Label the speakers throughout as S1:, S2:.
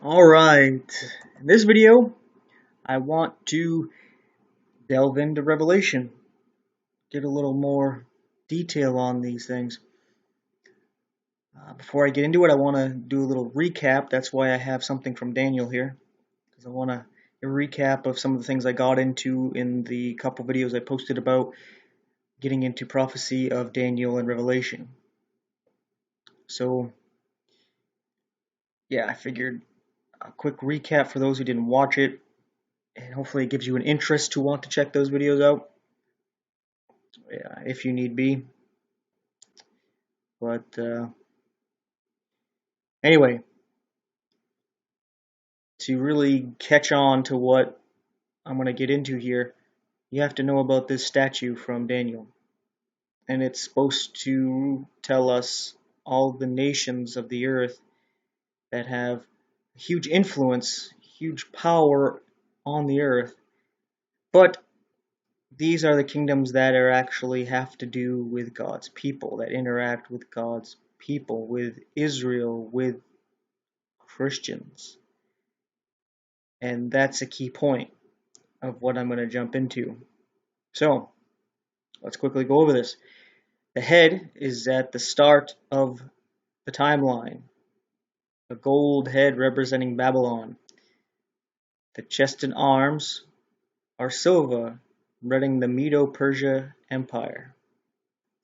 S1: Alright, in this video, I want to delve into Revelation, get a little more detail on these things. Before I get into it, I want to do a little recap. That's why I have something from Daniel here, because I want to a recap of some of the things I got into in the couple videos I posted about getting into prophecy of Daniel and Revelation. So, yeah, I figured a quick recap for those who didn't watch it, and hopefully it gives you an interest to want to check those videos out. Yeah, if you need be. But anyway, to really catch on to what I'm going to get into here, you have to know about this statue from Daniel. And it's supposed to tell us all the nations of the earth that have huge influence, huge power on the earth. But these are the kingdoms that are actually have to do with God's people, that interact with God's people, with Israel, with Christians. And that's a key point of what I'm going to jump into. So, let's quickly go over this. The head is at the start of the timeline. A gold head representing Babylon. The chest and arms are silver, representing the Medo-Persia Empire.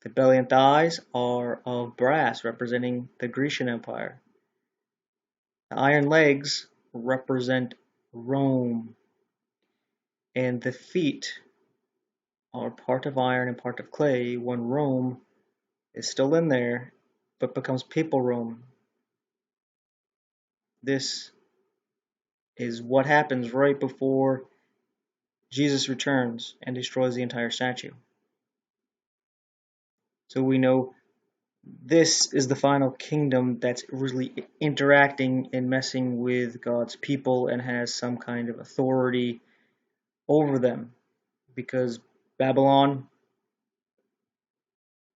S1: The belly and thighs are of brass, representing the Grecian Empire. The iron legs represent Rome. And the feet are part of iron and part of clay when Rome is still in there but becomes papal Rome. This is what happens right before Jesus returns and destroys the entire statue. So we know this is the final kingdom that's really interacting and messing with God's people and has some kind of authority over them, because Babylon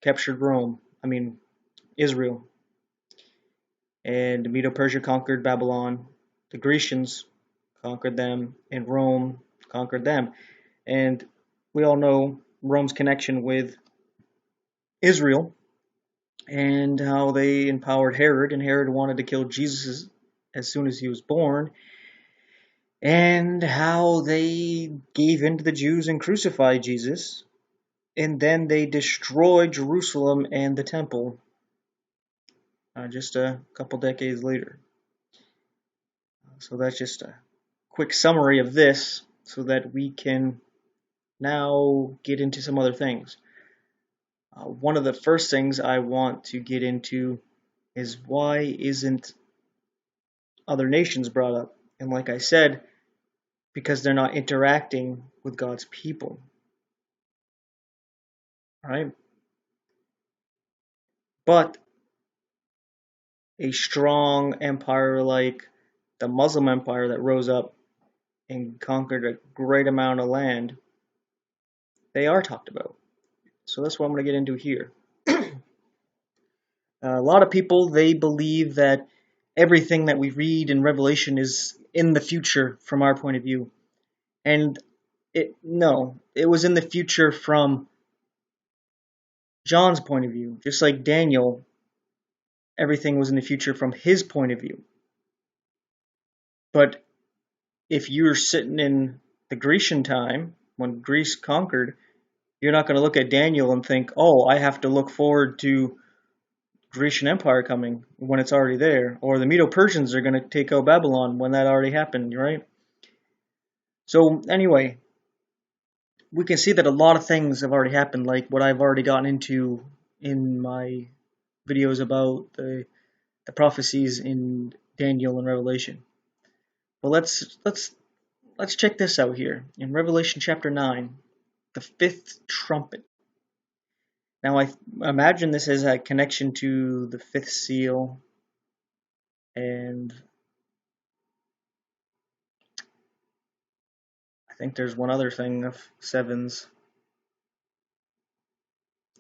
S1: captured Israel, and Medo-Persia conquered Babylon. The Grecians conquered them, and Rome conquered them. And we all know Rome's connection with Israel and how they empowered Herod, and Herod wanted to kill Jesus as soon as he was born, and how they gave in to the Jews and crucified Jesus, and then they destroyed Jerusalem and the temple just a couple decades later. So that's just a quick summary of this so that we can now get into some other things. One of the first things I want to get into is why isn't other nations brought up? And like I said, because they're not interacting with God's people. Right? But a strong empire like the Muslim Empire that rose up and conquered a great amount of land, they are talked about. So that's what I'm going to get into here. A lot of people, they believe that everything that we read in Revelation is in the future from our point of view. And it was in the future from John's point of view. Just like Daniel, everything was in the future from his point of view. But if you're sitting in the Grecian time, when Greece conquered, you're not going to look at Daniel and think, oh, I have to look forward to Grecian Empire coming when it's already there. Or the Medo-Persians are going to take out Babylon when that already happened, right? So anyway, we can see that a lot of things have already happened, like what I've already gotten into in my videos about the prophecies in Daniel and Revelation. But let's check this out here. In Revelation chapter 9, the fifth trumpet. Now I imagine this has a connection to the fifth seal, and I think there's one other thing of sevens.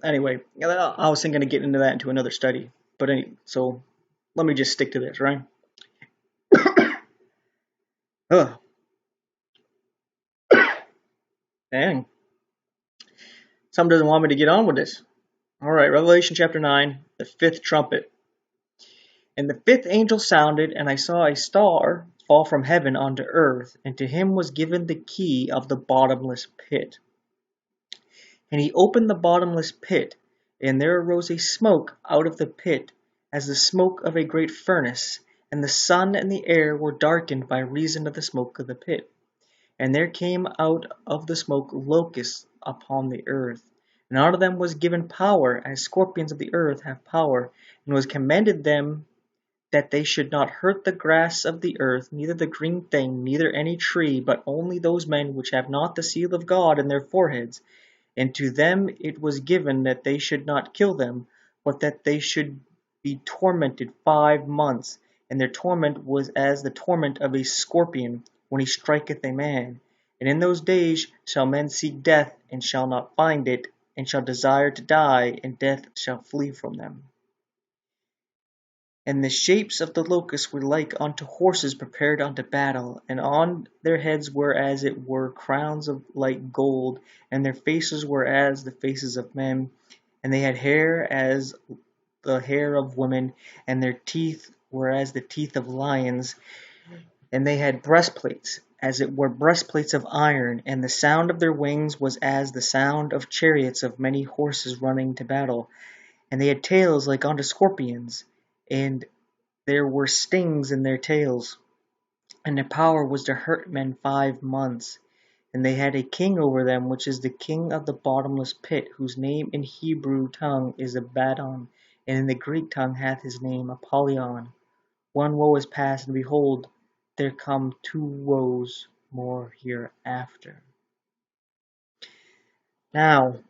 S1: Anyway, I was thinking of getting into that into another study. But so let me just stick to this, right? Ugh, dang. Something doesn't want me to get on with this. All right, Revelation chapter 9, the fifth trumpet. And the fifth angel sounded, and I saw a star fall from heaven onto earth, and to him was given the key of the bottomless pit. And he opened the bottomless pit, and there arose a smoke out of the pit, as the smoke of a great furnace, and the sun and the air were darkened by reason of the smoke of the pit. And there came out of the smoke locusts upon the earth. And unto them was given power, as scorpions of the earth have power, and was commanded them that they should not hurt the grass of the earth, neither the green thing, neither any tree, but only those men which have not the seal of God in their foreheads. And to them it was given that they should not kill them, but that they should be tormented 5 months. And their torment was as the torment of a scorpion when he striketh a man. And in those days shall men seek death, and shall not find it, and shall desire to die, and death shall flee from them. And the shapes of the locusts were like unto horses prepared unto battle, and on their heads were as it were crowns of like gold, and their faces were as the faces of men, and they had hair as the hair of women, and their teeth were as the teeth of lions, and they had breastplates, as it were breastplates of iron, and the sound of their wings was as the sound of chariots of many horses running to battle, and they had tails like unto scorpions, and there were stings in their tails, and their power was to hurt men 5 months. And they had a king over them, which is the king of the bottomless pit, whose name in Hebrew tongue is Abaddon, and in the Greek tongue hath his name Apollyon. One woe is past, and behold, there come 2 woes more hereafter. Now,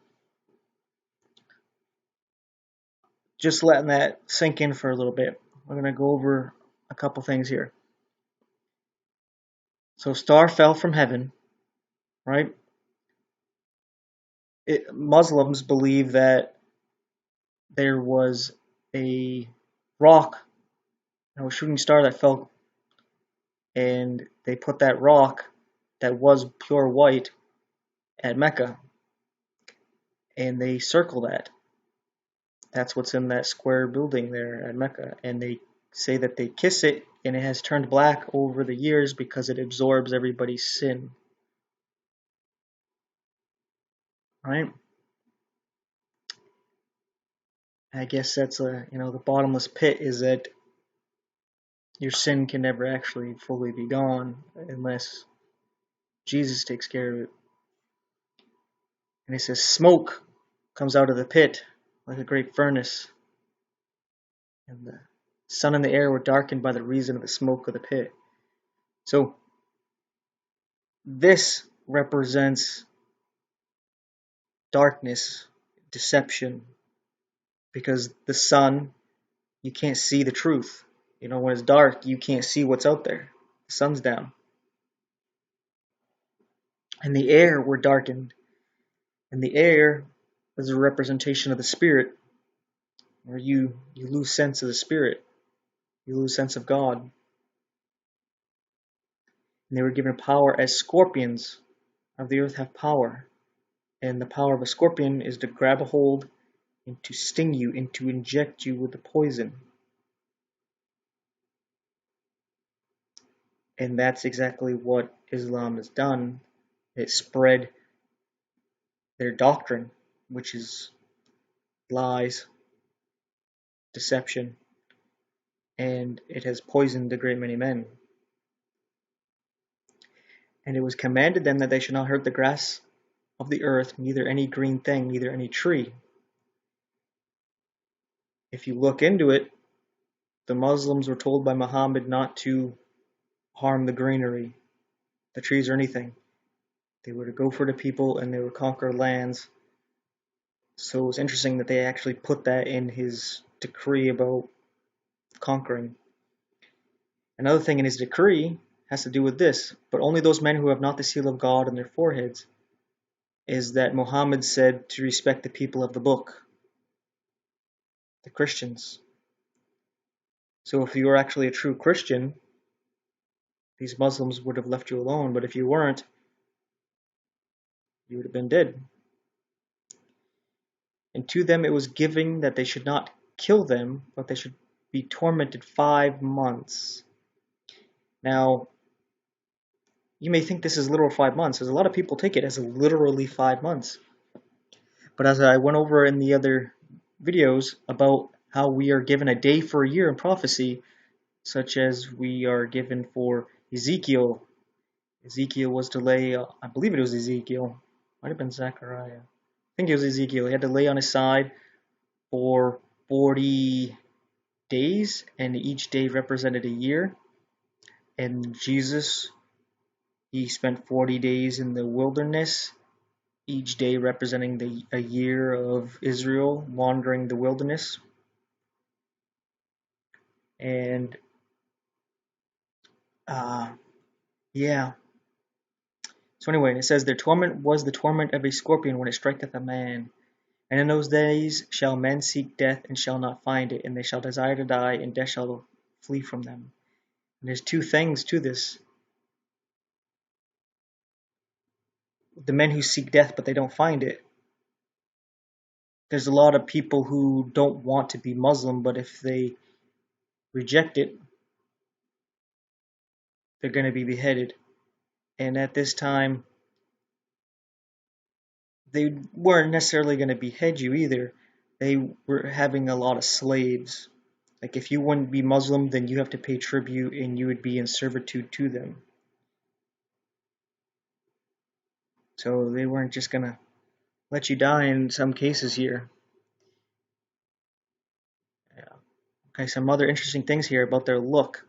S1: just letting that sink in for a little bit, we're going to go over a couple things here. So, star fell from heaven, right? Muslims believe that there was a rock, a shooting star that fell, and they put that rock that was pure white at Mecca, and they circle that. That's what's in that square building there at Mecca, and they say that they kiss it, and it has turned black over the years because it absorbs everybody's sin. Right? I guess that's the bottomless pit is that your sin can never actually fully be gone unless Jesus takes care of it. And he says, smoke comes out of the pit like a great furnace, and the sun and the air were darkened by the reason of the smoke of the pit. So this represents darkness, deception, because the sun, you can't see the truth. When it's dark, you can't see what's out there. The sun's down. And the air were darkened. And the air is a representation of the spirit, where you lose sense of the spirit. You lose sense of God. And they were given power as scorpions of the earth have power. And the power of a scorpion is to grab a hold and to sting you and to inject you with the poison. And that's exactly what Islam has done. It spread their doctrine, which is lies, deception, and it has poisoned a great many men. And it was commanded them that they should not hurt the grass of the earth, neither any green thing, neither any tree. If you look into it, the Muslims were told by Muhammad not to harm the greenery, the trees, or anything. They were to go for the people and they would conquer lands. So it was interesting that they actually put that in his decree about conquering. Another thing in his decree has to do with this, but only those men who have not the seal of God on their foreheads, is that Muhammad said to respect the people of the book, the Christians. So if you are actually a true Christian, these Muslims would have left you alone, but if you weren't, you would have been dead. And to them it was given that they should not kill them, but they should be tormented 5 months. Now, you may think this is literal 5 months, because a lot of people take it as literally 5 months. But as I went over in the other videos about how we are given a day for a year in prophecy, such as we are given for Ezekiel. Ezekiel was to lay, I believe it was Ezekiel, might have been Zechariah. I think it was Ezekiel. He had to lay on his side for 40 days, and each day represented a year. And Jesus, he spent 40 days in the wilderness, each day representing a year of Israel wandering the wilderness. And yeah. So anyway, it says, their torment was the torment of a scorpion when it striketh a man. And in those days shall men seek death, and shall not find it, and they shall desire to die, and death shall flee from them. And there's two things to this. The men who seek death, but they don't find it. There's a lot of people who don't want to be Muslim, but if they reject it, they're going to be beheaded. And at this time, they weren't necessarily going to behead you either. They were having a lot of slaves. Like, if you wouldn't be Muslim, then you have to pay tribute and you would be in servitude to them. So they weren't just going to let you die in some cases here. Yeah. Okay, some other interesting things here about their look.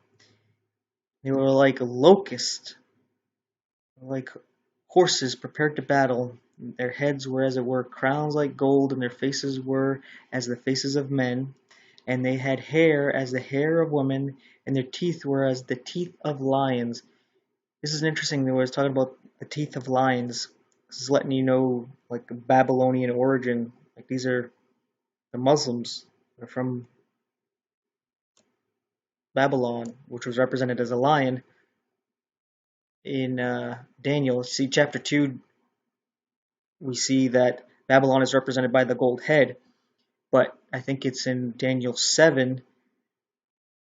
S1: They were like locusts, like horses prepared to battle. Their heads were, as it were, crowns like gold, and their faces were as the faces of men. And they had hair as the hair of women, and their teeth were as the teeth of lions. This is interesting. They were talking about the teeth of lions. This is letting you know, like, the Babylonian origin. Like, these are the Muslims. They're from Babylon, which was represented as a lion in Daniel. See, chapter 2, we see that Babylon is represented by the gold head. But I think it's in Daniel 7,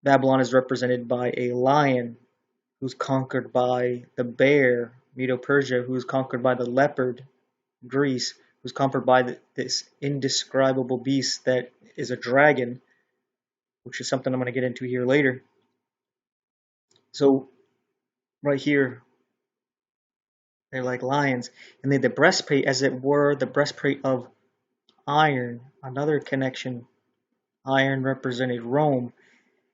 S1: Babylon is represented by a lion who's conquered by the bear, Medo-Persia, who's conquered by the leopard, Greece, who's conquered by this indescribable beast that is a dragon, which is something I'm going to get into here later. So, right here, they're like lions, and they had the breastplate, as it were, the breastplate of iron. Another connection. Iron represented Rome.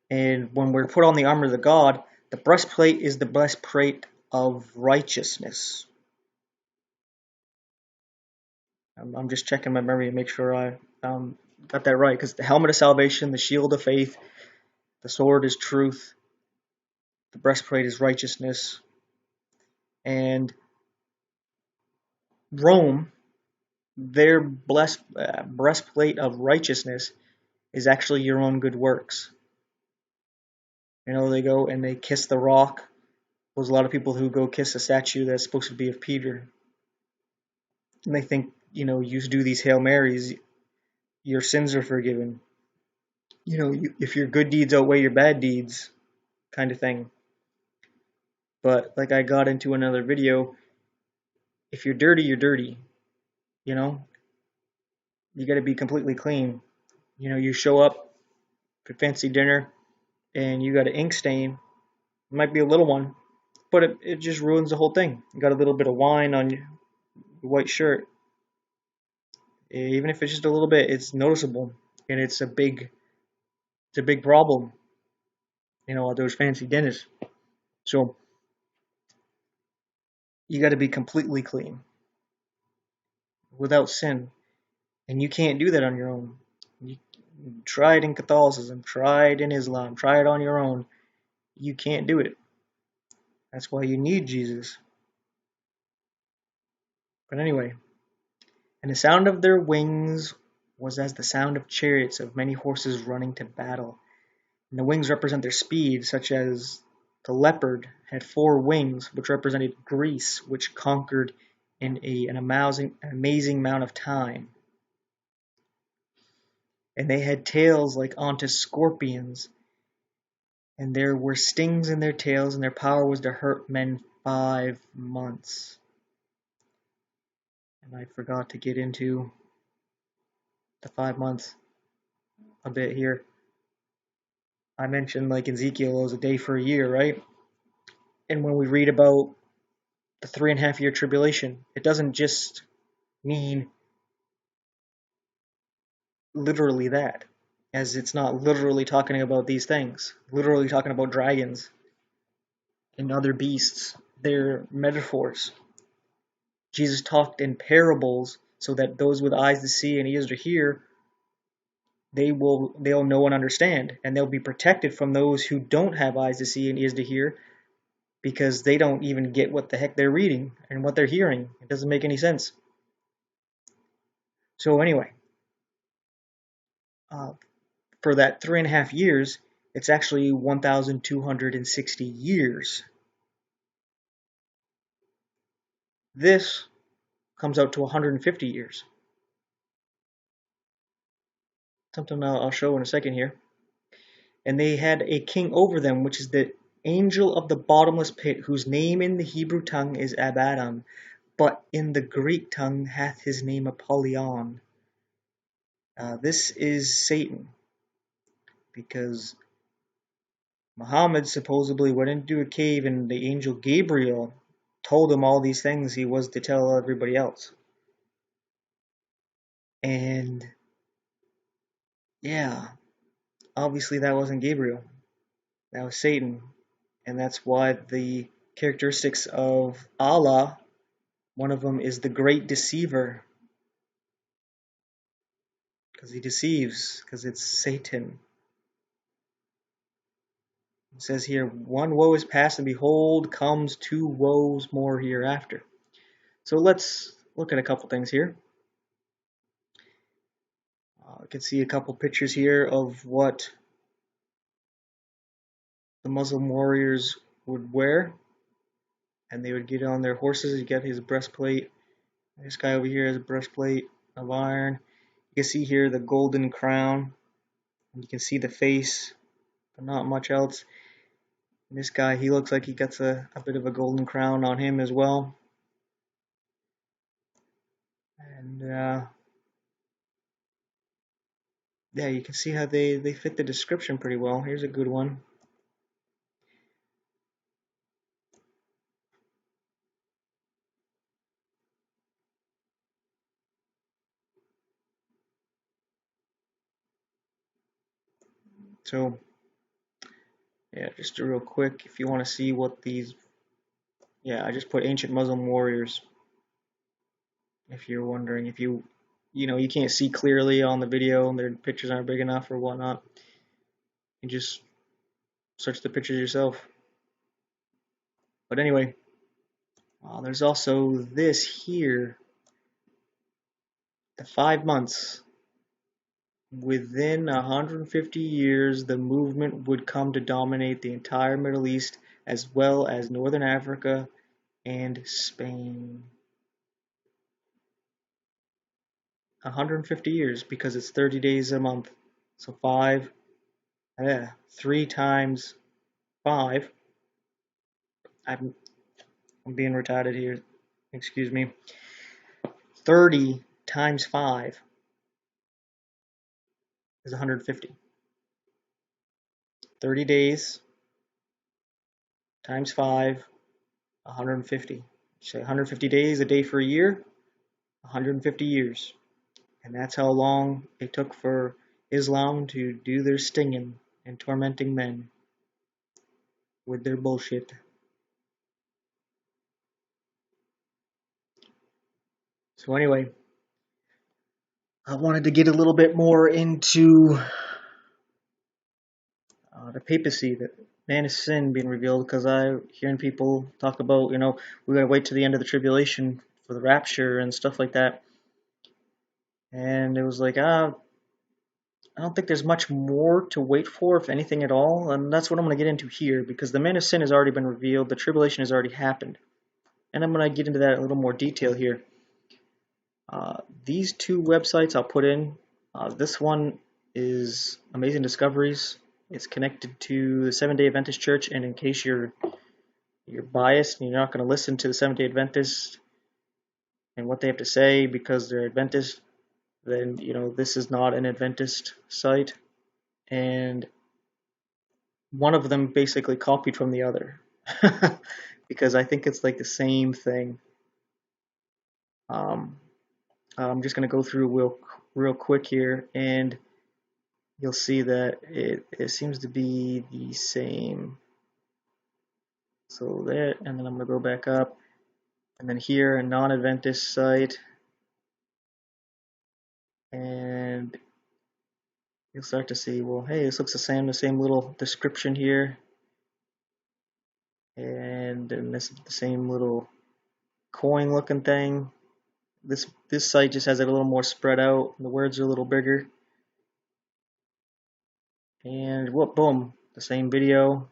S1: And when we're put on the armor of the God, the breastplate is the breastplate of righteousness. I'm just checking my memory to make sure I got that right, because the helmet of salvation, the shield of faith, the sword is truth, the breastplate is righteousness, and Rome, their breastplate of righteousness is actually your own good works. You know, they go and they kiss the rock. There's a lot of people who go kiss a statue that's supposed to be of Peter. And they think, you know, you do these Hail Marys, your sins are forgiven. You know, if your good deeds outweigh your bad deeds, kind of thing. But like I got into another video, if you're dirty, you're dirty. You know, you got to be completely clean. You know, you show up for fancy dinner and you got an ink stain. It might be a little one, but it just ruins the whole thing. You got a little bit of wine on your white shirt. Even if it's just a little bit, it's noticeable, and it's a big problem. You know, at those fancy dinners. So you got to be completely clean, without sin, and you can't do that on your own. You try it in Catholicism, try it in Islam, try it on your own. You can't do it. That's why you need Jesus. But anyway, and the sound of their wings was as the sound of chariots of many horses running to battle. And the wings represent their speed, such as The leopard had 4 wings, which represented Greece, which conquered in an amazing amount of time. And they had tails like onto scorpions, and there were stings in their tails, and their power was to hurt men 5 months. And I forgot to get into the 5 months a bit here. I mentioned like Ezekiel was a day for a year, right? And when we read about the 3.5 year tribulation, it doesn't just mean literally that, as it's not literally talking about these things, literally talking about dragons and other beasts. They're metaphors. Jesus talked in parables so that those with eyes to see and ears to hear, they'll know and understand, and they'll be protected from those who don't have eyes to see and ears to hear, because they don't even get what the heck they're reading and what they're hearing. It doesn't make any sense. So anyway, for that 3.5 years, it's actually 1,260 years. This comes out to 150 years. Something I'll show in a second here. And they had a king over them, which is the angel of the bottomless pit, whose name in the Hebrew tongue is Abaddon, but in the Greek tongue hath his name Apollyon. This is Satan, because Muhammad supposedly went into a cave and the angel Gabriel told him all these things he was to tell everybody else. And yeah, obviously that wasn't Gabriel. That was Satan. And that's why the characteristics of Allah, one of them is the great deceiver. Because he deceives, because it's Satan. It says here, 1 woe is past, and behold, comes 2 woes more hereafter. So let's look at a couple things here. You can see a couple pictures here of what the Muslim warriors would wear. And they would get on their horses. You get his breastplate. This guy over here has a breastplate of iron. You can see here the golden crown. You can see the face, but not much else. And this guy, he looks like he gets a bit of a golden crown on him as well. And yeah, you can see how they fit the description pretty well. Here's a good one. So yeah, just real quick, if you want to see what these, yeah, I just put ancient Muslim warriors. If you're wondering, if you can't see clearly on the video and their pictures aren't big enough or whatnot, you just search the pictures yourself. But anyway, there's also this here, the 5 months. Within 150 years, the movement would come to dominate the entire Middle East, as well as Northern Africa and Spain. 150 years, because it's 30 days a month. So 3 times 5. I'm being retarded here. Excuse me. 30 times 5 is 150. 30 days times 5, 150. So 150 days, a day for a year, 150 years. And that's how long it took for Islam to do their stinging and tormenting men with their bullshit. So anyway, I wanted to get a little bit more into the papacy, that man of sin being revealed, because I'm hearing people talk about, we gotta wait to the end of the tribulation for the rapture and stuff like that. And it was like, I I don't think there's much more to wait for, if anything at all, and that's what I'm going to get into here, because the man of sin has already been revealed, the tribulation has already happened, and I'm going to get into that in a little more detail here. These two websites I'll put in. This one is Amazing Discoveries. It's connected to the Seventh-day Adventist Church, and in case you're biased and you're not going to listen to the Seventh-day Adventists and what they have to say because they're Adventist, then this is not an Adventist site, and one of them basically copied from the other because I think it's like the same thing. I'm just going to go through real quick here, and you'll see that it seems to be the same. So there, and then I'm going to go back up, and then here, a non-Adventist site, and you'll start to see, well, hey, this looks the same little description here, and then this is the same little coin looking thing. This site just has it a little more spread out, the words are a little bigger, and whoop, boom, the same video,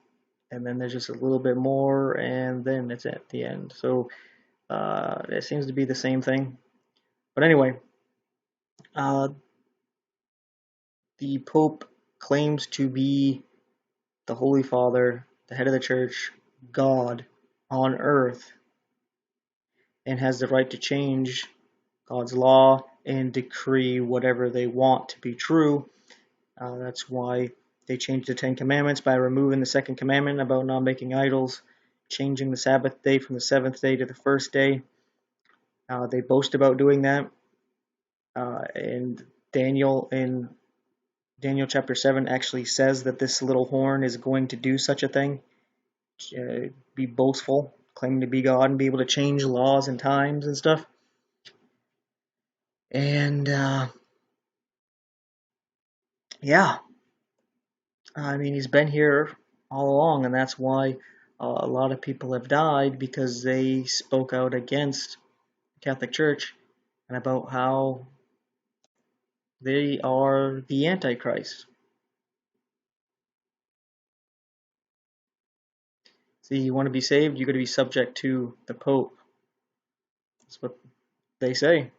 S1: and then there's just a little bit more, and then it's at the end. So it seems to be the same thing. But anyway, the Pope claims to be the Holy Father, the head of the church, God on earth, and has the right to change God's law and decree whatever they want to be true. That's why they changed the Ten Commandments by removing the second commandment about not making idols, changing the Sabbath day from the seventh day to the first day. They boast about doing that. And Daniel in Daniel chapter 7 actually says that this little horn is going to do such a thing, be boastful, claiming to be God and be able to change laws and times and stuff. And yeah, I mean, he's been here all along, and that's why a lot of people have died, because they spoke out against the Catholic Church and about how they are the Antichrist. See, you want to be saved, you got to be subject to the Pope. That's what they say.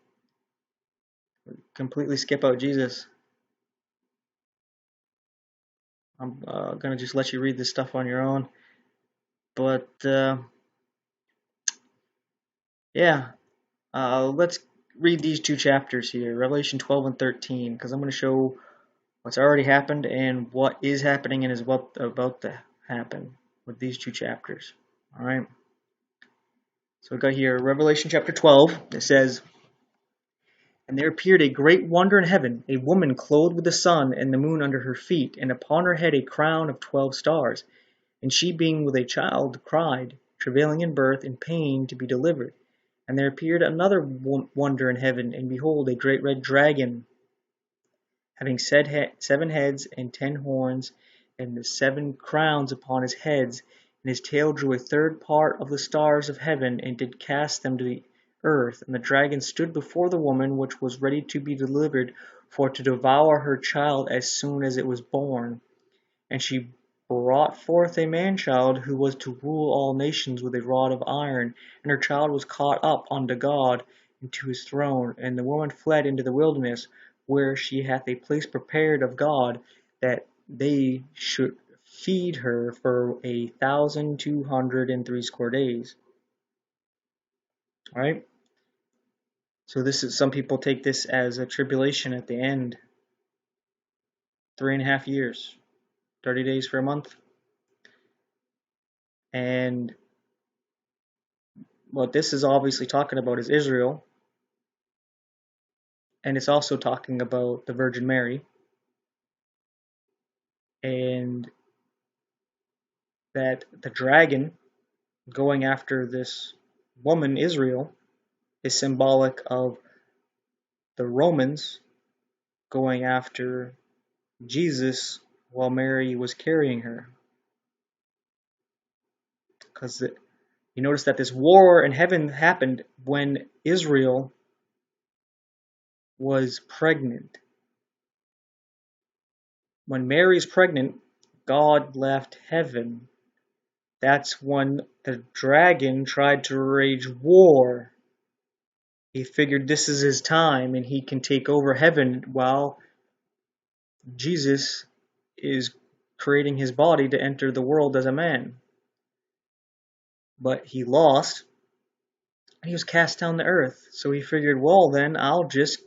S1: Completely skip out Jesus. I'm going to just let you read this stuff on your own. But, yeah, let's read these two chapters here, Revelation 12 and 13, because I'm going to show what's already happened and what is happening and is about to happen with these two chapters. All right. So we got here Revelation chapter 12. It says, "And there appeared a great wonder in heaven, a woman clothed with the sun and the moon under her feet, and upon her head a crown of 12 stars. And she, being with a child, cried, travailing in birth, in pain to be delivered. And there appeared another wonder in heaven, and behold, a great red dragon, having 7 heads and 10 horns, and the 7 crowns upon his heads. And his tail drew a third part of the stars of heaven, and did cast them to the earth. And the dragon stood before the woman, which was ready to be delivered, for to devour her child as soon as it was born. And she brought forth a man-child, who was to rule all nations with a rod of iron. And her child was caught up unto God, and to his throne. And the woman fled into the wilderness, where she hath a place prepared of God, that they should feed her for 1,260 days." All right. So this is, some people take this as a tribulation at the end. 3.5 years, 30 days for a month. And what this is obviously talking about is Israel. And it's also talking about the Virgin Mary. And that the dragon going after this woman, Israel, is symbolic of the Romans going after Jesus while Mary was carrying her. Because you notice that this war in heaven happened when Israel was pregnant. when Mary's pregnant, God left heaven. That's when the dragon tried to wage war. He figured this is his time and he can take over heaven while Jesus is creating his body to enter the world as a man. But he lost and he was cast down to earth. So he figured, well, then I'll just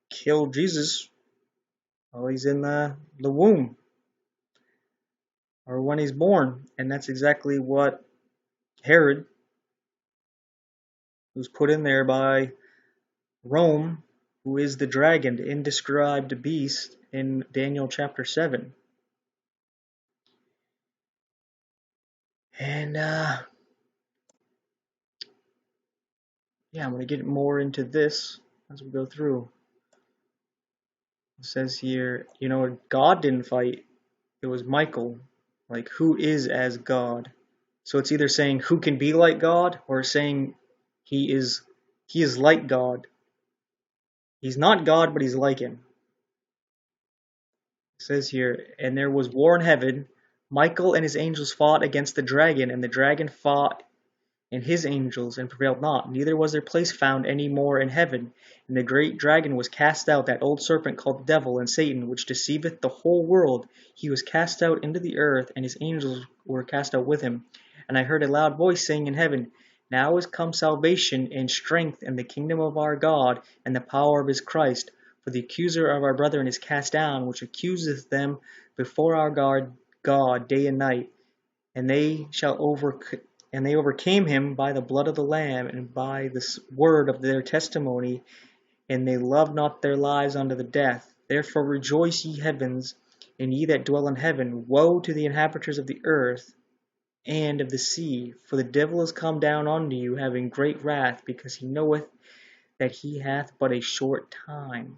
S1: kill Jesus while he's in the womb or when he's born. And that's exactly what Herod was put in there by Rome, who is the dragon, the indescribed beast in Daniel chapter 7. And yeah, I'm going to get more into this as we go through. It says here, God didn't fight. It was Michael. Like, who is as God? So it's either saying who can be like God or saying he is like God. He's not God, but he's like him. It says here, and there was war in heaven. Michael and his angels fought against the dragon, and the dragon fought and his angels, and prevailed not. Neither was their place found any more in heaven. And the great dragon was cast out, that old serpent called the devil and Satan, which deceiveth the whole world. He was cast out into the earth, and his angels were cast out with him. And I heard a loud voice saying in heaven, Now is come salvation and strength and the kingdom of our God and the power of his Christ. For the accuser of our brethren is cast down, which accuseth them before our God day and night. And they overcame him by the blood of the Lamb and by the word of their testimony, and they loved not their lives unto the death. Therefore rejoice, ye heavens, and ye that dwell in heaven. Woe to the inhabitants of the earth and of the sea, for the devil is come down unto you, having great wrath, because he knoweth that he hath but a short time.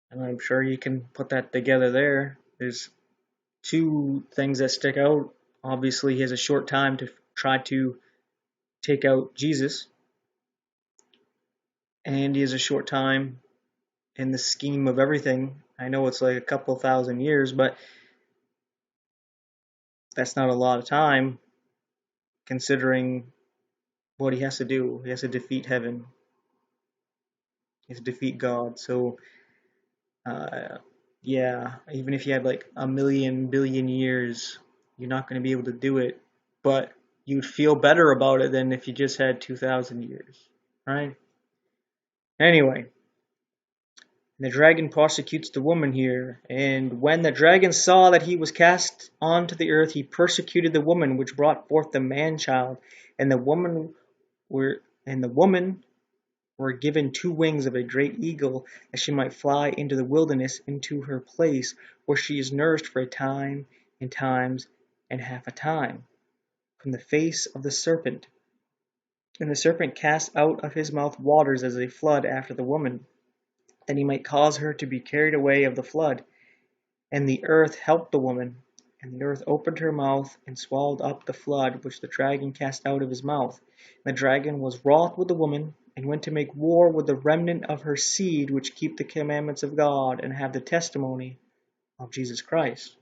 S1: And I'm sure you can put that together there. There's two things that stick out. Obviously, he has a short time to try to take out Jesus, and he has a short time in the scheme of everything. I know it's like a couple thousand years, but that's not a lot of time considering what he has to do. He has to defeat heaven. He has to defeat God. So, yeah, even if you had like a million, billion years, you're not going to be able to do it. But you'd feel better about it than if you just had 2,000 years, right? Anyway, the dragon persecutes the woman here. And when the dragon saw that he was cast on to the earth, he persecuted the woman which brought forth the man-child. And the woman were given 2 wings of a great eagle, that she might fly into the wilderness, into her place, where she is nourished for a time, and times, and half a time, from the face of the serpent. And the serpent cast out of his mouth waters as a flood after the woman, that he might cause her to be carried away of the flood. And the earth helped the woman, and the earth opened her mouth, and swallowed up the flood which the dragon cast out of his mouth. And the dragon was wroth with the woman, and went to make war with the remnant of her seed, which keep the commandments of God, and have the testimony of Jesus Christ.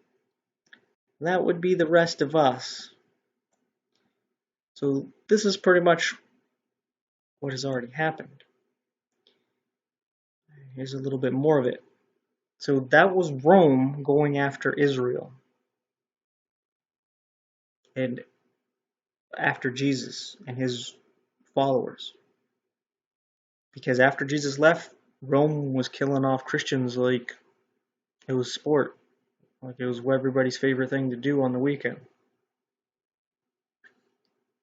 S1: That would be the rest of us. So this is pretty much what has already happened. Here's a little bit more of it. So that was Rome going after Israel and after Jesus and his followers. Because after Jesus left, Rome was killing off Christians like it was sport. Like it was everybody's favorite thing to do on the weekend.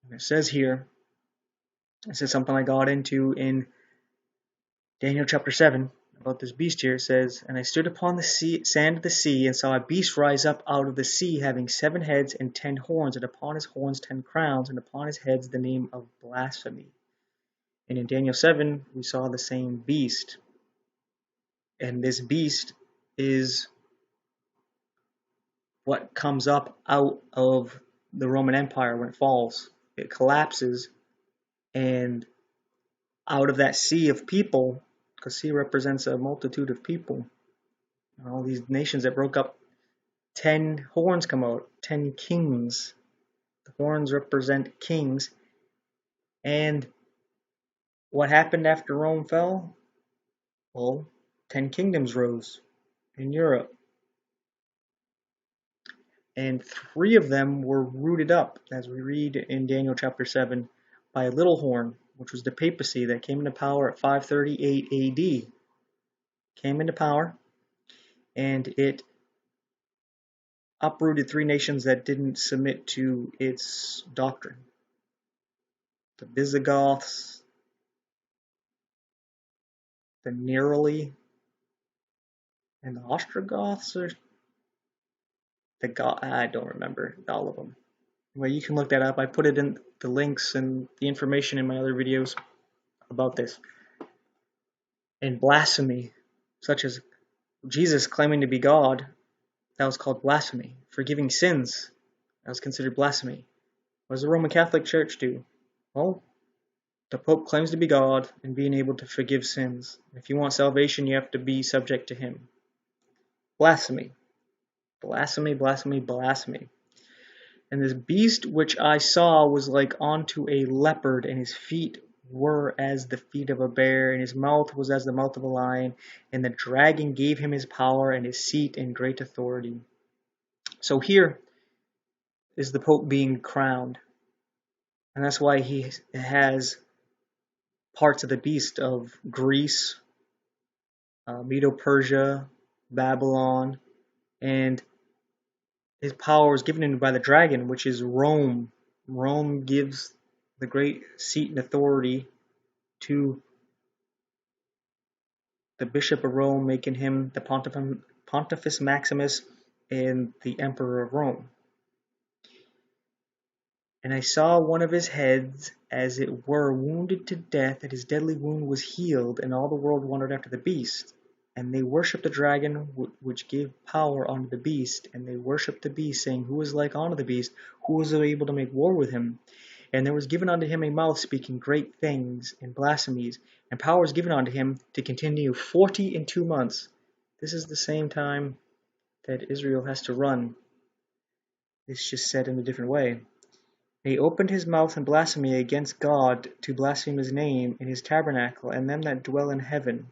S1: And it says here, it says something I got into in Daniel chapter 7 about this beast here. It says, And I stood upon the sand of the sea, and saw a beast rise up out of the sea, having 7 heads and 10 horns, and upon his horns 10 crowns, and upon his heads the name of blasphemy. And in Daniel 7, we saw the same beast. And this beast is what comes up out of the Roman Empire when it falls. It collapses, and out of that sea of people, because sea represents a multitude of people, And all these nations that broke up, 10 horns come out, 10 kings. The horns represent kings. And what happened after Rome fell? Well, 10 kingdoms rose in Europe. And 3 of them were rooted up, as we read in Daniel chapter 7, by a little horn, which was the papacy that came into power at 538 AD. Came into power, and it uprooted 3 nations that didn't submit to its doctrine. The Visigoths, the Neroli, and the Ostrogoths, or I don't remember all of them. Well, you can look that up. I put it in the links and the information in my other videos about this. And blasphemy, such as Jesus claiming to be God, that was called blasphemy. Forgiving sins, that was considered blasphemy. What does the Roman Catholic Church do? Well, the Pope claims to be God and being able to forgive sins. If you want salvation, you have to be subject to him. Blasphemy. Blasphemy, blasphemy, blasphemy. And this beast which I saw was like unto a leopard, and his feet were as the feet of a bear, and his mouth was as the mouth of a lion, and the dragon gave him his power and his seat and great authority. So here is the Pope being crowned, and that's why he has parts of the beast of Greece, Medo-Persia, Babylon, and his power is given him by the dragon, which is Rome. Rome gives the great seat and authority to the Bishop of Rome, making him the Pontifex Maximus and the Emperor of Rome. And I saw one of his heads, as it were, wounded to death, and his deadly wound was healed, and all the world wondered after the beast. And they worshipped the dragon, which gave power unto the beast, and they worshipped the beast, saying, Who is like unto the beast? Who is able to make war with him? And there was given unto him a mouth speaking great things and blasphemies, and power was given unto him to continue 42 months. This is the same time that Israel has to run. It's just said in a different way. And he opened his mouth in blasphemy against God, to blaspheme his name and his tabernacle, and them that dwell in heaven.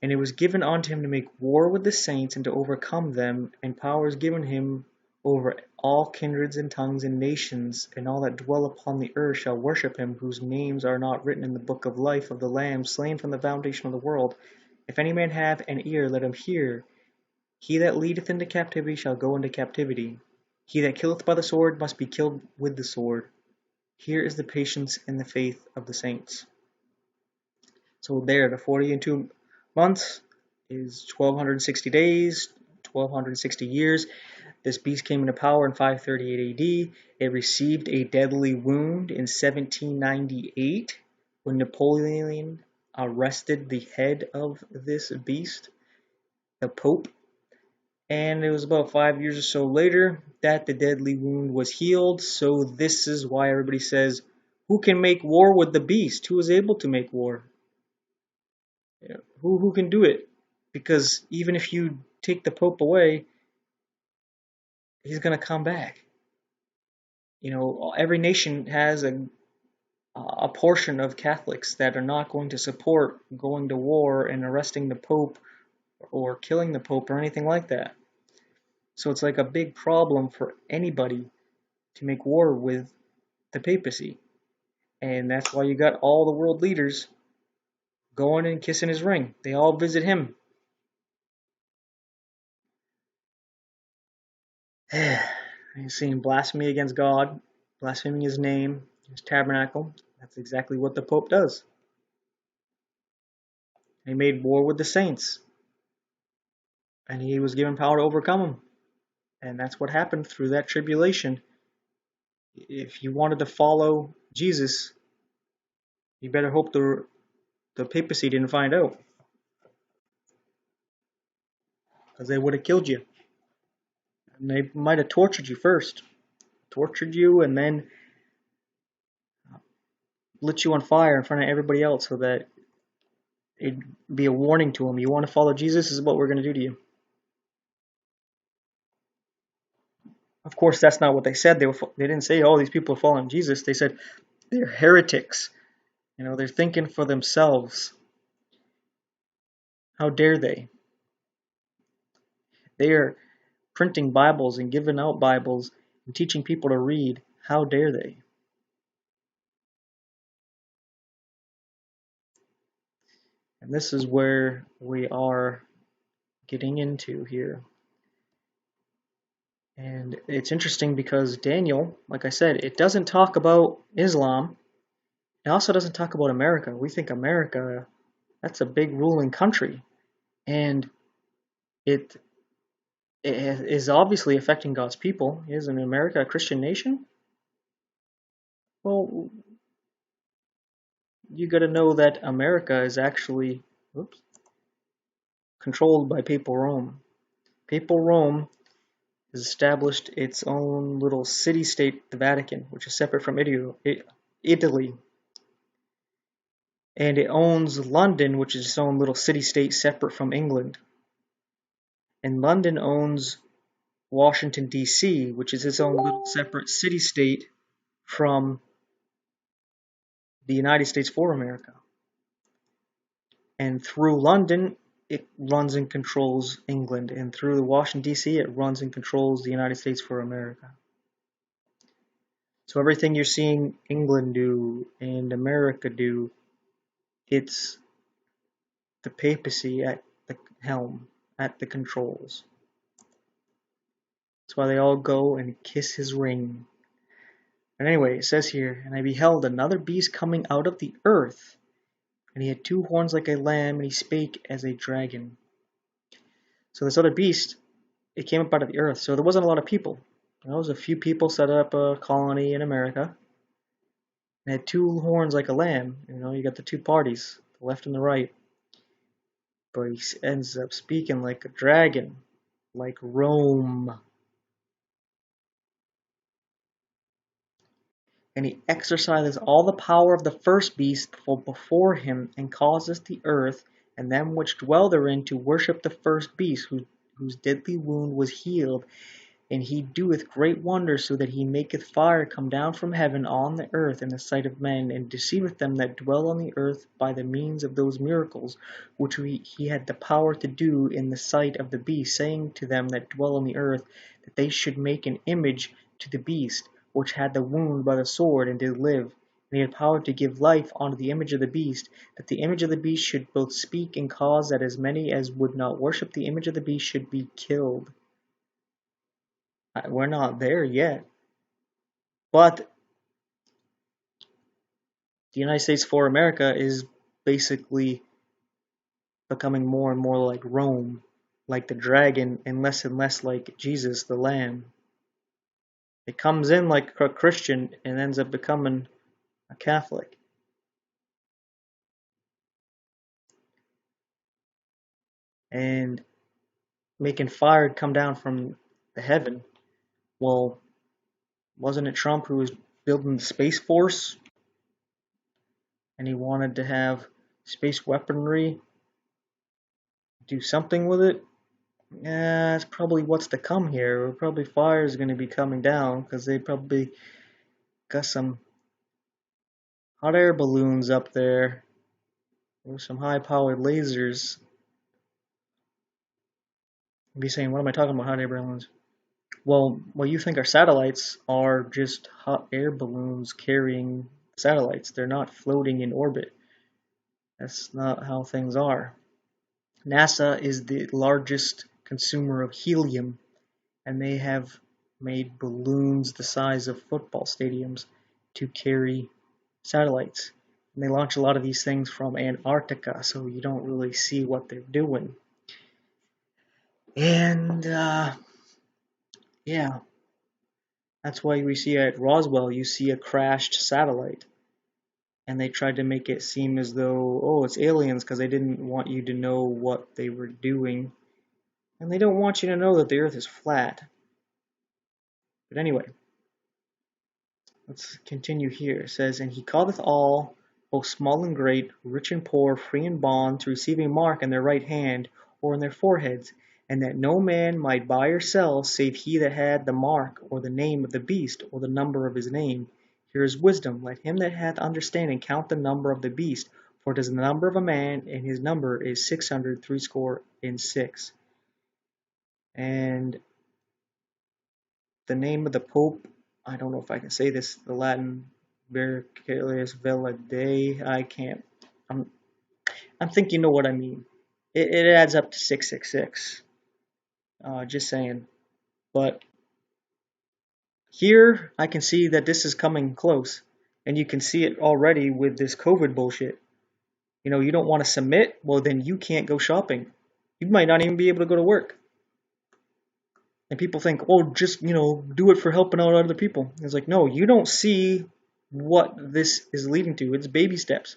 S1: And it was given unto him to make war with the saints, and to overcome them, and power is given him over all kindreds and tongues and nations, and all that dwell upon the earth shall worship him, whose names are not written in the book of life of the Lamb, slain from the foundation of the world. If any man have an ear, let him hear. He that leadeth into captivity shall go into captivity. He that killeth by the sword must be killed with the sword. Here is the patience and the faith of the saints. So there, the 42 months is 1260 days, 1260 years. This beast came into power in 538 AD. It received a deadly wound in 1798 when Napoleon arrested the head of this beast, the Pope. And it was about 5 years or so later that the deadly wound was healed. So this is why everybody says, who can make war with the beast? Who is able to make war? Who can do it? Because even if you take the Pope away, he's going to come back. Every nation has a portion of Catholics that are not going to support going to war and arresting the Pope or killing the Pope or anything like that. So it's like a big problem for anybody to make war with the papacy. And that's why you got all the world leaders going and kissing his ring. They all visit him. You're seeing blasphemy against God, blaspheming his name, his tabernacle. That's exactly what the Pope does. He made war with the saints, and he was given power to overcome them. And that's what happened through that tribulation. If you wanted to follow Jesus, you better hope the papacy didn't find out, because they would have killed you. And they might have tortured you first. Tortured you and then lit you on fire in front of everybody else so that it'd be a warning to them. You want to follow Jesus? This is what we're going to do to you. Of course, that's not what they said. They didn't say, oh, these people are following Jesus. They said they're heretics. They're thinking for themselves. How dare they? They are printing Bibles and giving out Bibles and teaching people to read. How dare they? And this is where we are getting into here. And it's interesting because Daniel, like I said, it doesn't talk about Islam. It also doesn't talk about America. We think America, that's a big ruling country. And it is obviously affecting God's people. Isn't America a Christian nation? Well, you got to know that America is actually controlled by Papal Rome. Papal Rome has established its own little city-state, the Vatican, which is separate from Italy. And it owns London, which is its own little city-state separate from England. And London owns Washington, D.C., which is its own little separate city-state from the United States for America. And through London, it runs and controls England. And through Washington, D.C., it runs and controls the United States for America. So everything you're seeing England do and America do, it's the papacy at the helm, at the controls. That's why they all go and kiss his ring. But anyway, it says here, and I beheld another beast coming out of the earth, and he had 2 horns like a lamb, and he spake as a dragon. So this other beast, it came up out of the earth, so there wasn't a lot of people. There was a few people set up a colony in America. It had 2 horns like a lamb. You got the 2 parties, the left and the right. But he ends up speaking like a dragon, like Rome. And he exercises all the power of the first beast before him, and causeth the earth and them which dwell therein to worship the first beast, whose deadly wound was healed. And he doeth great wonders, so that he maketh fire come down from heaven on the earth in the sight of men, and deceiveth them that dwell on the earth by the means of those miracles which he had the power to do in the sight of the beast, saying to them that dwell on the earth, that they should make an image to the beast, which had the wound by the sword, and did live. And he had power to give life unto the image of the beast, that the image of the beast should both speak, and cause that as many as would not worship the image of the beast should be killed. We're not there yet. But the United States for America is basically becoming more and more like Rome, like the dragon, and less like Jesus, the Lamb. It comes in like a Christian and ends up becoming a Catholic. And making fire come down from the heaven. Well, wasn't it Trump who was building the Space Force? And he wanted to have space weaponry, do something with it? Yeah, that's probably what's to come here. Probably fire is going to be coming down, because they probably got some hot air balloons up there with some high-powered lasers. You'd be saying, what am I talking about, hot air balloons? Well, what you think are satellites are just hot air balloons carrying satellites. They're not floating in orbit. That's not how things are. NASA is the largest consumer of helium, and they have made balloons the size of football stadiums to carry satellites. And they launch a lot of these things from Antarctica, so you don't really see what they're doing. And yeah, that's why we see at Roswell, you see a crashed satellite. And they tried to make it seem as though, oh, it's aliens, because they didn't want you to know what they were doing. And they don't want you to know that the Earth is flat. But anyway, let's continue here. It says, and he calleth all both small and great, rich and poor, free and bond, to receive a mark in their right hand or in their foreheads, and that no man might buy or sell save he that had the mark or the name of the beast or the number of his name. Here is wisdom. Let him that hath understanding count the number of the beast, for it is the number of a man, and his number is 666. And the name of the Pope, I don't know if I can say this, the Latin, Vercellus Velade, I can't, I'm thinking you know what I mean. It adds up to 666, just saying. But here I can see that this is coming close, and you can see it already with this COVID bullshit. You know, you don't want to submit, well then you can't go shopping. You might not even be able to go to work. And people think, oh, just, do it for helping out other people. It's like, no, you don't see what this is leading to. It's baby steps.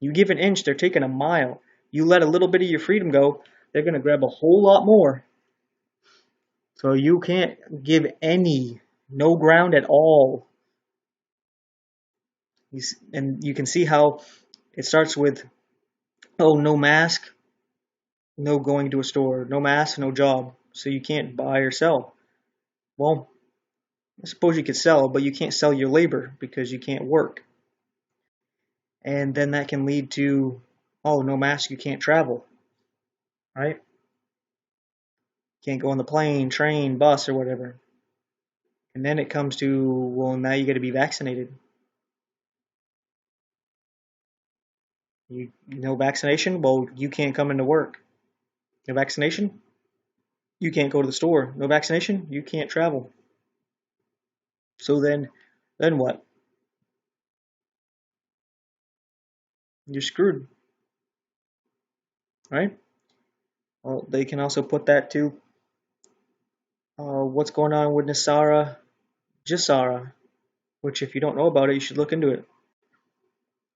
S1: You give an inch, they're taking a mile. You let a little bit of your freedom go, they're going to grab a whole lot more. So you can't give no ground at all. And you can see how it starts with, oh, no mask, no going to a store, no mask, no job. So you can't buy or sell. Well, I suppose you could sell, but you can't sell your labor because you can't work. And then that can lead to, oh, no mask, you can't travel, right? Can't go on the plane, train, bus, or whatever. And then it comes to, well, now you got to be vaccinated. No vaccination? Well, you can't come into work. No vaccination? You can't go to the store. No vaccination? You can't travel. So then what? You're screwed, right? Well, they can also put that to what's going on with NESARA, GESARA, which if you don't know about it, you should look into it.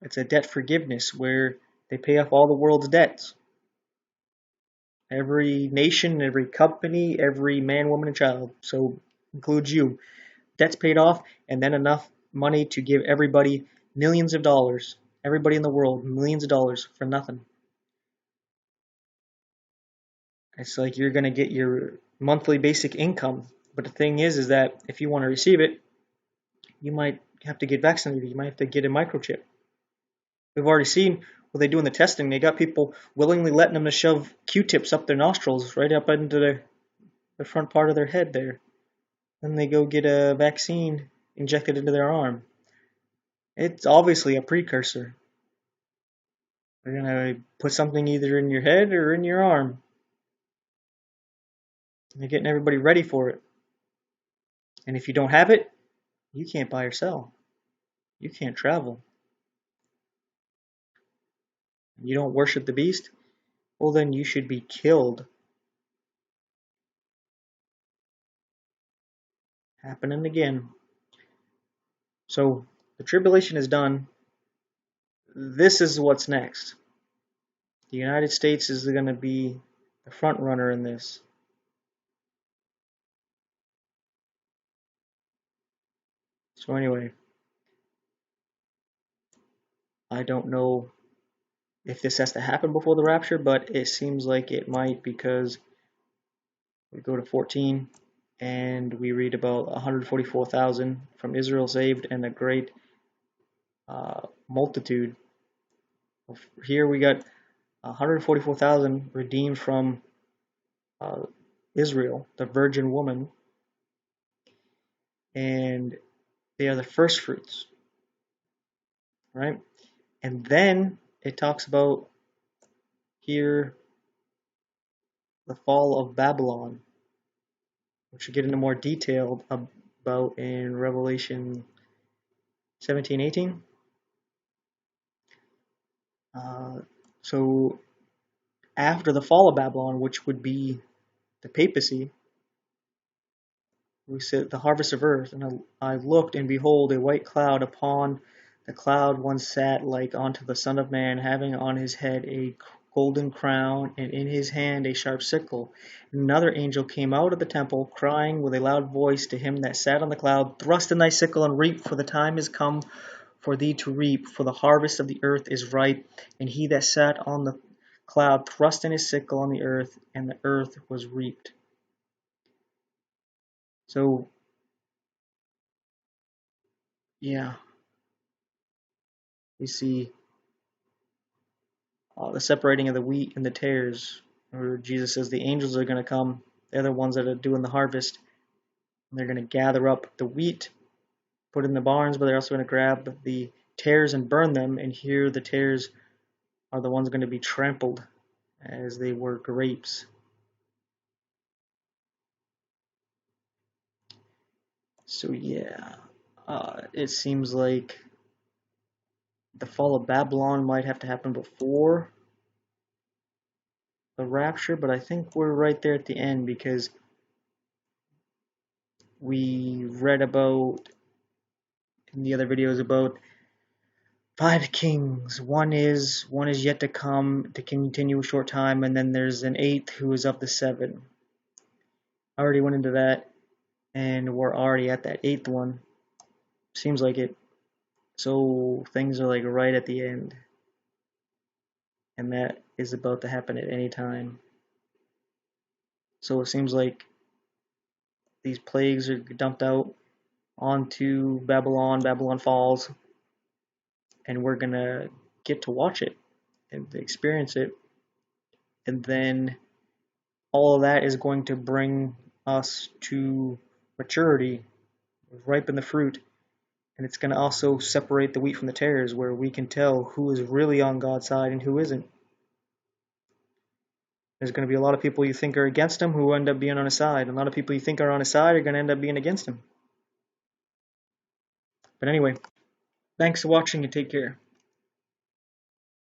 S1: It's a debt forgiveness where they pay off all the world's debts. Every nation, every company, every man, woman, and child, so includes you. Debt's paid off, and then enough money to give everybody millions of dollars. Everybody in the world, millions of dollars for nothing. It's like you're going to get your monthly basic income. But the thing is that if you want to receive it, you might have to get vaccinated. You might have to get a microchip. We've already seen what they do in the testing. They got people willingly letting them to shove Q-tips up their nostrils, right up into the front part of their head there. Then they go get a vaccine injected into their arm. It's obviously a precursor. They're going to put something either in your head or in your arm. They're getting everybody ready for it. And if you don't have it, you can't buy or sell. You can't travel. You don't worship the beast? Well, then you should be killed. Happening again. So, the tribulation is done. This is what's next. The United States is going to be the front runner in this. So anyway, I don't know if this has to happen before the rapture, but it seems like it might, because we go to 14 and we read about 144,000 from Israel saved and a great multitude. Here we got 144,000 redeemed from Israel, the virgin woman, and they are the first fruits, right? And then it talks about here the fall of Babylon, which we get into more detail about in Revelation 17:18. So after the fall of Babylon, which would be the papacy, we said the harvest of earth, and I looked, and behold, a white cloud. Upon the cloud one sat like unto the Son of Man, having on his head a golden crown, and in his hand a sharp sickle. And another angel came out of the temple, crying with a loud voice to him that sat on the cloud, Thrust in thy sickle and reap, for the time is come for thee to reap, for the harvest of the earth is ripe. And he that sat on the cloud thrust in his sickle on the earth, and the earth was reaped. So, yeah, we see the separating of the wheat and the tares, where Jesus says the angels are going to come. They're the ones that are doing the harvest. And they're going to gather up the wheat, put it in the barns, but they're also going to grab the tares and burn them. And here the tares are the ones going to be trampled as they were grapes. So yeah, it seems like the fall of Babylon might have to happen before the rapture, but I think we're right there at the end because we read about in the other videos about 5 kings. One is yet to come to continue a short time, and then there's an 8th who is of the 7. I already went into that, and we're already at that 8th one. Seems like it. So things are like right at the end, and that is about to happen at any time. So it seems like these plagues are dumped out onto Babylon. Babylon falls, and we're gonna get to watch it and experience it, and then all of that is going to bring us to maturity, ripen the fruit, and it's going to also separate the wheat from the tares, where we can tell who is really on God's side and who isn't. There's going to be a lot of people you think are against him who end up being on his side. A lot of people you think are on his side are going to end up being against him. But anyway, thanks for watching and take care.